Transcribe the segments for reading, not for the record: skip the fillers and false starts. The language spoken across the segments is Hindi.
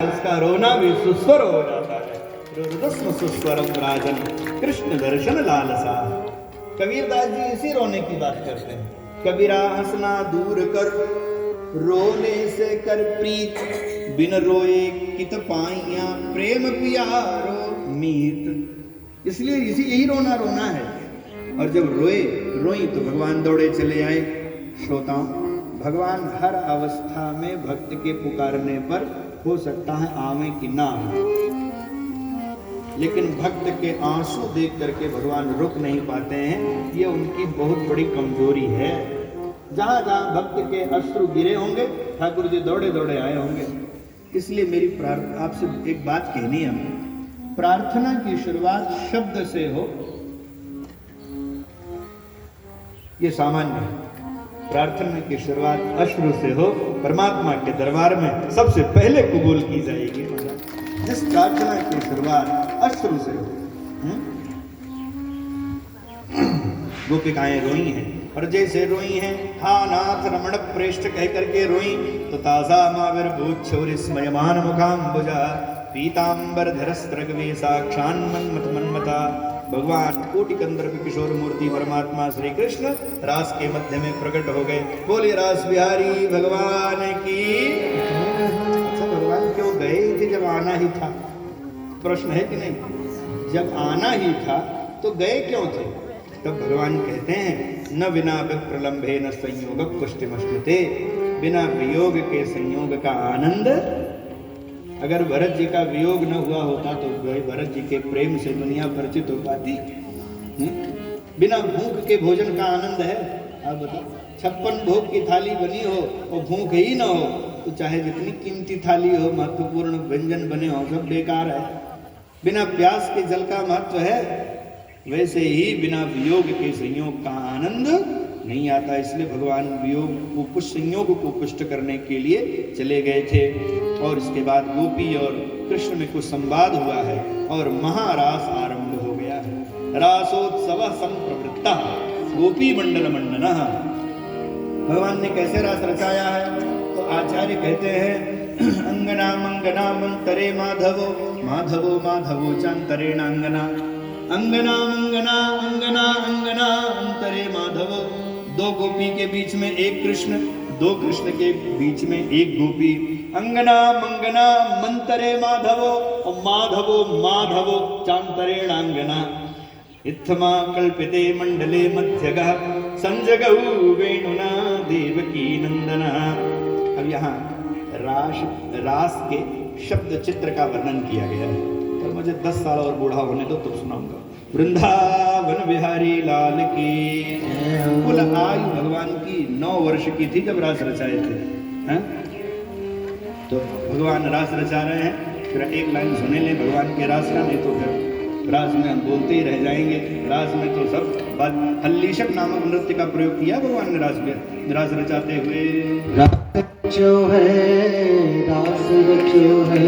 उसका रोना भी सुस्वर हो जाता है। रुदस्म सुस्वरम राजन कृष्ण दर्शन लालसा। कबीरदास जी इसी रोने की बात करते हैं। कबीरा हंसना दूर कर, रोने से कर प्रीत, बिन रोए कित पाइया, प्रेम प्यारो मीत। इसलिए यही रोना रोना है। और जब रोई तो भगवान दौड़े चले आए। श्रोताओं, भगवान हर अवस्था में भक्त के पुकारने पर हो सकता है आवे कि ना आवे, लेकिन भक्त के आंसू देख करके भगवान रुक नहीं पाते हैं। ये उनकी बहुत बड़ी कमजोरी है। जहां जहां भक्त के अश्रु गिरे होंगे, ठाकुर जी दौड़े दौड़े आए होंगे। इसलिए मेरी आपसे एक बात कहनी है। प्रार्थना की शुरुआत शब्द से हो, ये सामान्य है। प्रार्थना की शुरुआत अश्रु से हो, परमात्मा के दरबार में सबसे पहले कबूल की जाएगी। जिस प्रार्थना की शुरुआत अश्रु से हो। गोपिकाएं रोई हैं, और जैसे रोई हैं हा नाथ रमण प्रेष्ठ कह करके रोई, तो ताजा माविर भूत छोर स्मयमान मुखाम्बुजा पीतांबर धरस्त्रगवे साक्षान मन्मथ मन्मता। भगवान कोटि कंदर्प किशोर मूर्ति परमात्मा श्री कृष्ण रास के मध्य में प्रकट हो गए। बोले रास बिहारी भगवान की। अच्छा, भगवान क्यों गए थे जब आना ही था? प्रश्न है कि नहीं? जब आना ही था तो गए क्यों थे? तब भगवान कहते हैं न बिना विप्रलंबे न संयोग पुष्टिमश्नुते। बिना वियोग के संयोग का आनंद। अगर भरत जी का वियोग न हुआ होता तो भरत जी के प्रेम से दुनिया परिचित हो पाती? बिना भूख के भोजन का आनंद है? आप बताओ, 56 भोग की थाली बनी हो और भूख ही न हो तो चाहे जितनी कीमती थाली हो, महत्वपूर्ण व्यंजन बने हो, सब बेकार है। बिना प्यास के जल का महत्व है, वैसे ही बिना वियोग के संयोग का आनंद नहीं आता। इसलिए भगवान वियोग को, कुछ संयोग को पुष्ट करने के लिए चले गए थे। और इसके बाद गोपी और कृष्ण में कुछ संवाद हुआ है और महारास आरंभ हो गया है। रासोत्सव संप्रवृत्ता गोपी मंडल मंडना। भगवान ने कैसे रास रचाया है? तो आचार्य कहते हैं अंगना मंगना मंतरे माधवो, माधवो माधवो चांतरेणांगना। अंगना मंगना अंगना अंगना अंतरे माधवो। दो गोपी के बीच में एक कृष्ण, दो कृष्ण के बीच में एक गोपी। अंगना मंगना मंतरे माधवो, और माधवो माधवो चांतरेणांगना। इत्थमा कल्पिते मंडले मध्यगः संजगहु वेणुना देवकी नंदना। अब यहाँ रास के शब्द चित्र का वर्णन किया गया है, और मुझे 10 साल और बूढ़ा होने दो तो सुनाऊंगा। वृंदावन बिहारी लाल की। कुल आयु भगवान की 9 वर्ष की थी जब रास रचाए थे। हैं? तो भगवान रास रचा रहे हैं। फिर एक लाइन सुने ले भगवान के रास का, नहीं तो फिर रास में हम बोलते ही रह जाएंगे। रास में तो सब बात। हल्लीशक नामक नृत्य का प्रयोग किया भगवान ने रास रचाते हुए। रचो है रास रचो है,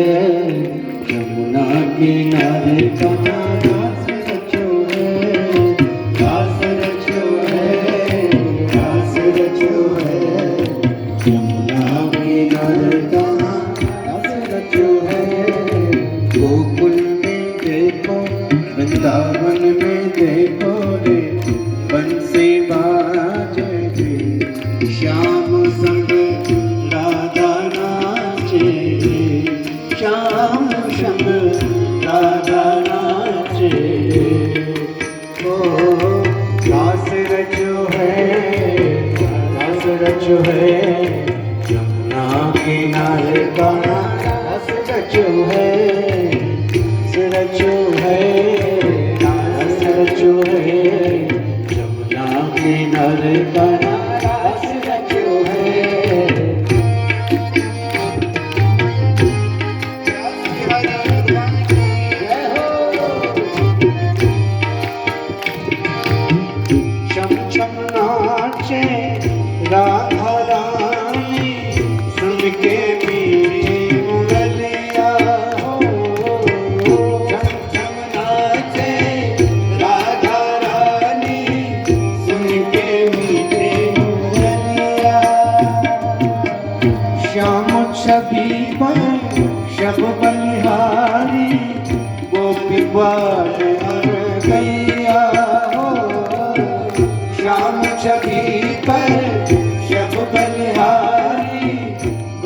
यमुना किनारे कहाँ रास रचो है। रास रचो है, रास रचो है, यमुना किनारे कहाँ रास रचो है। गोकुल में देखो, वृंदावन में देखो रे, बंसी बाजे रे, श्याम संग राधा नाचे, श्याम संग राधा नाचे। ओ रास रचो है, रास रचो है, यमुना किनारे का रास रचो है। रचो है, रास रचो है, यमुना किनारे का रास रचो है। शम शम नाचे राधा रानी, सुन के मेरी मुरलिया हो। बलिहारी गोपी बाल हर गैया हो श्याम छवि पर शब बलिहारी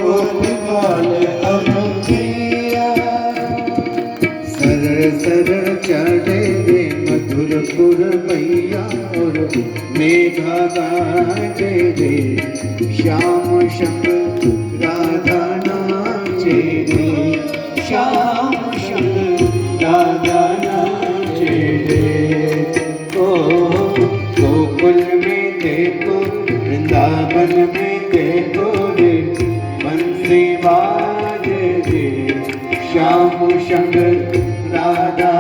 गोपी बाल हर गैया सरर सरर चढ़े रे मधुर पुर मैया और मेघा गाजे रे श्याम शंख राधा नाचे रे श्याम शंख राधा नाचे रे ओ गोकुल में देखो वृंदावन में देखो रे बंसी बाजे रे श्याम शंख राधा